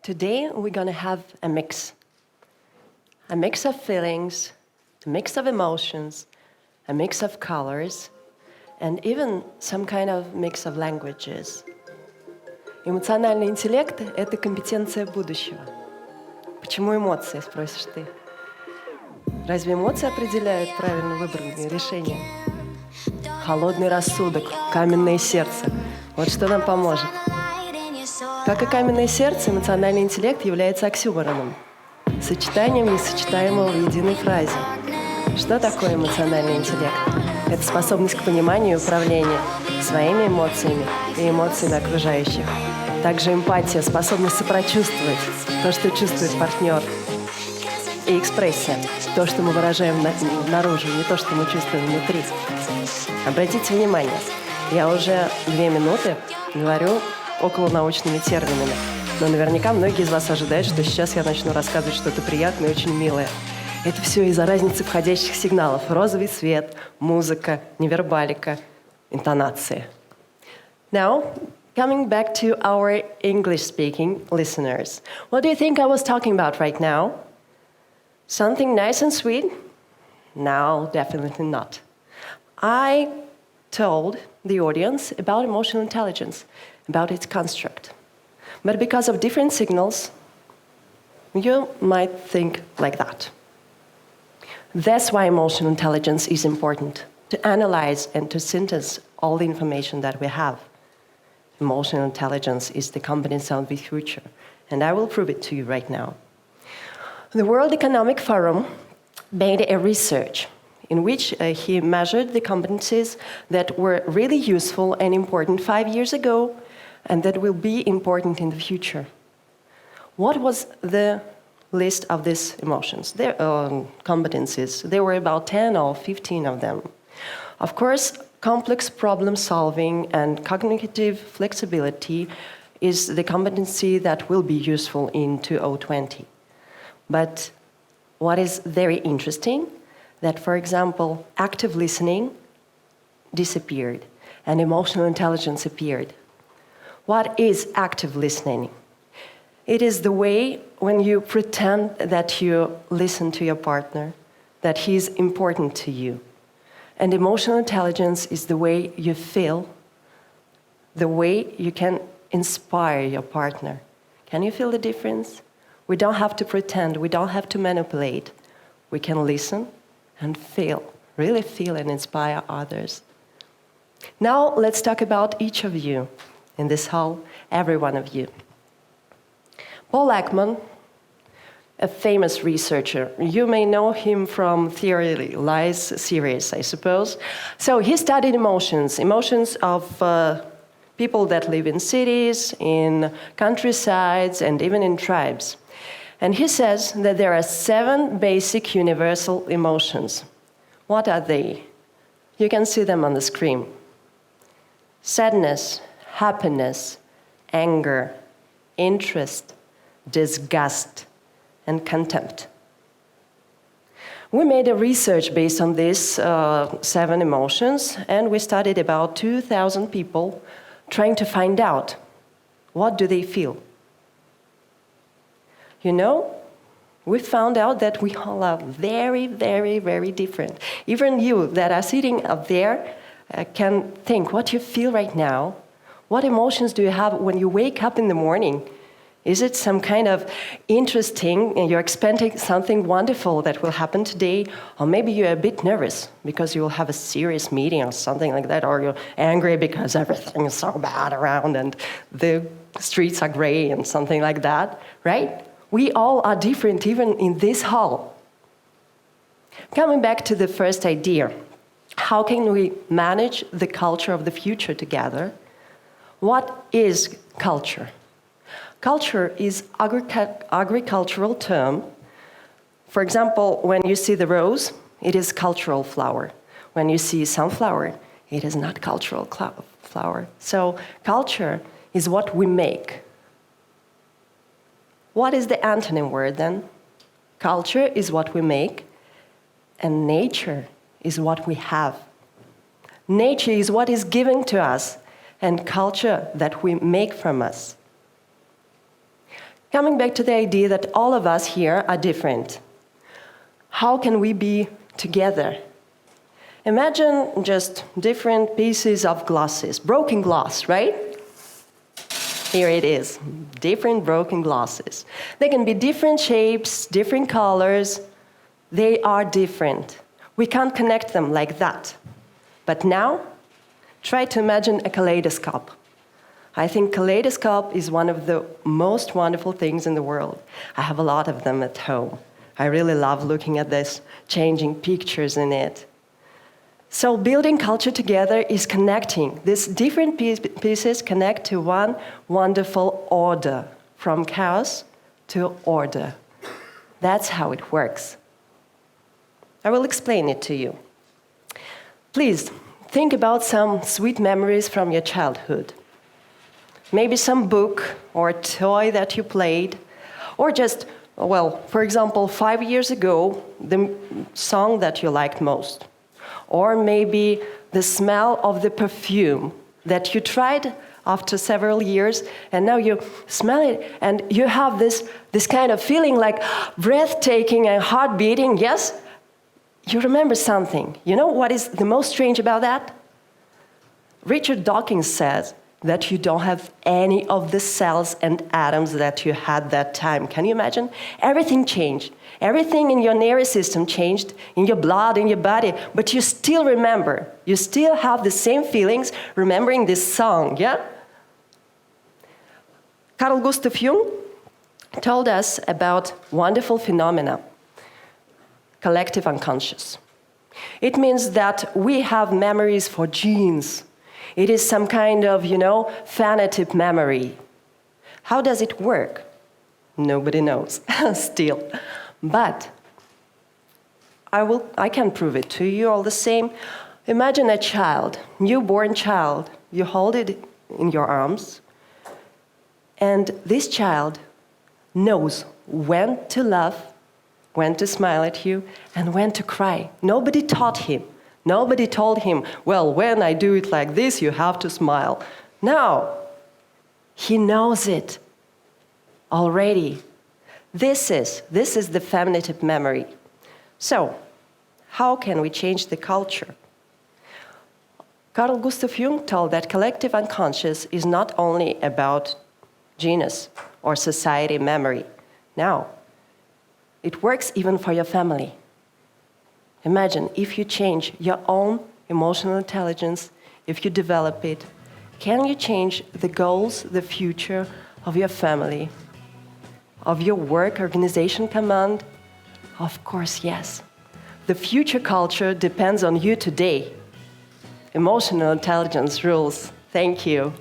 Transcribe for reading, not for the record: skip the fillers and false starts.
Today, we're going to have a mix of feelings, a mix of emotions, a mix of colors, and even some kind of mix of languages. Эмоциональный интеллект — это компетенция будущего. Почему эмоции, спросишь ты? Разве эмоции определяют правильно выбранные решения? Холодный рассудок, каменное сердце — вот что нам поможет. Как и каменное сердце, эмоциональный интеллект является оксюмороном, сочетанием несочетаемого в единой фразе. Что такое эмоциональный интеллект? Это способность к пониманию и управлению своими эмоциями и эмоциями окружающих. Также эмпатия, способность сопрочувствовать то, что чувствует партнер. И экспрессия, то, что мы выражаем наружу, не то, что мы чувствуем внутри. Обратите внимание, я уже 2 минуты говорю околонаучными терминами. Но наверняка многие из вас ожидают, что сейчас я начну рассказывать что-то приятное и очень милое. Это все из-за разницы входящих сигналов. Розовый свет, музыка, невербалика, интонации. Now, coming back to our English-speaking listeners. What do you think I was talking about right now? Something nice and sweet? No, definitely not. I told the audience about emotional intelligence, about its construct. But because of different signals, you might think like that. That's why emotional intelligence is important, to analyze and to synthesize all the information that we have. Emotional intelligence is the competence of the future, and I will prove it to you right now. The World Economic Forum made a research in which he measured the competencies that were really useful and important 5 years ago and that will be important in the future. What was the list of these emotions, competencies? There were about 10 or 15 of them. Of course, complex problem solving and cognitive flexibility is the competency that will be useful in 2020. But what is very interesting, that, for example, active listening disappeared and emotional intelligence appeared. What is active listening? It is the way when you pretend that you listen to your partner, that he is important to you. And emotional intelligence is the way you feel, the way you can inspire your partner. Can you feel the difference? We don't have to pretend, we don't have to manipulate. We can listen and feel, really feel and inspire others. Now let's talk about each of you in this hall, every one of you. Paul Ekman, a famous researcher. You may know him from Theory Lies series, I suppose. So he studied emotions of people that live in cities, in countrysides, and even in tribes. And he says that there are 7 basic universal emotions. What are they? You can see them on the screen. Sadness, happiness, anger, interest, disgust, and contempt. We made a research based on these 7 emotions, and we studied about 2,000 people trying to find out what do they feel. You know, we found out that we all are very, very, very different. Even you that are sitting up there can think what you feel right now. What emotions do you have when you wake up in the morning? Is it some kind of interesting, and you're expecting something wonderful that will happen today? Or maybe you're a bit nervous because you will have a serious meeting or something like that, or you're angry because everything is so bad around and the streets are gray and something like that, right? We all are different, even in this hall. Coming back to the first idea, how can we manage the culture of the future together? What is culture? Culture is agricultural term. For example, when you see the rose, it is cultural flower. When you see sunflower, it is not cultural flower. So culture is what we make. What is the antonym word then? Culture is what we make, and nature is what we have. Nature is what is given to us, and culture that we make from us. Coming back to the idea that all of us here are different. How can we be together? Imagine just different pieces of glasses, broken glass, right? Here it is, different broken glasses. They can be different shapes, different colors. They are different. We can't connect them like that. But now, try to imagine a kaleidoscope. I think kaleidoscope is one of the most wonderful things in the world. I have a lot of them at home. I really love looking at this, changing pictures in it. So building culture together is connecting. These different pieces connect to one wonderful order, from chaos to order. That's how it works. I will explain it to you. Please, think about some sweet memories from your childhood. Maybe some book or toy that you played, or just, well, for example, 5 years ago, the song that you liked most. Or maybe the smell of the perfume that you tried after several years, and now you smell it, and you have this kind of feeling like breathtaking and heart beating, yes? You remember something. You know what is the most strange about that? Richard Dawkins says that you don't have any of the cells and atoms that you had that time. Can you imagine? Everything changed. Everything in your nervous system changed, in your blood, in your body, but you still remember. You still have the same feelings remembering this song, yeah? Carl Gustav Jung told us about wonderful phenomena, collective unconscious. It means that we have memories for genes. It is some kind of, phenotype memory. How does it work? Nobody knows, still. But I can prove it to you all the same. Imagine a child, newborn child. You hold it in your arms, and this child knows when to laugh, when to smile at you, and when to cry. Nobody taught him. Nobody told him, well, when I do it like this, you have to smile. No, he knows it already. This is the phenotype memory. So, how can we change the culture? Carl Gustav Jung told that collective unconscious is not only about genus or society memory. Now, it works even for your family. Imagine if you change your own emotional intelligence, if you develop it, can you change the goals, the future of your family, of your work organization command? Of course, yes. The future culture depends on you today. Emotional intelligence rules. Thank you.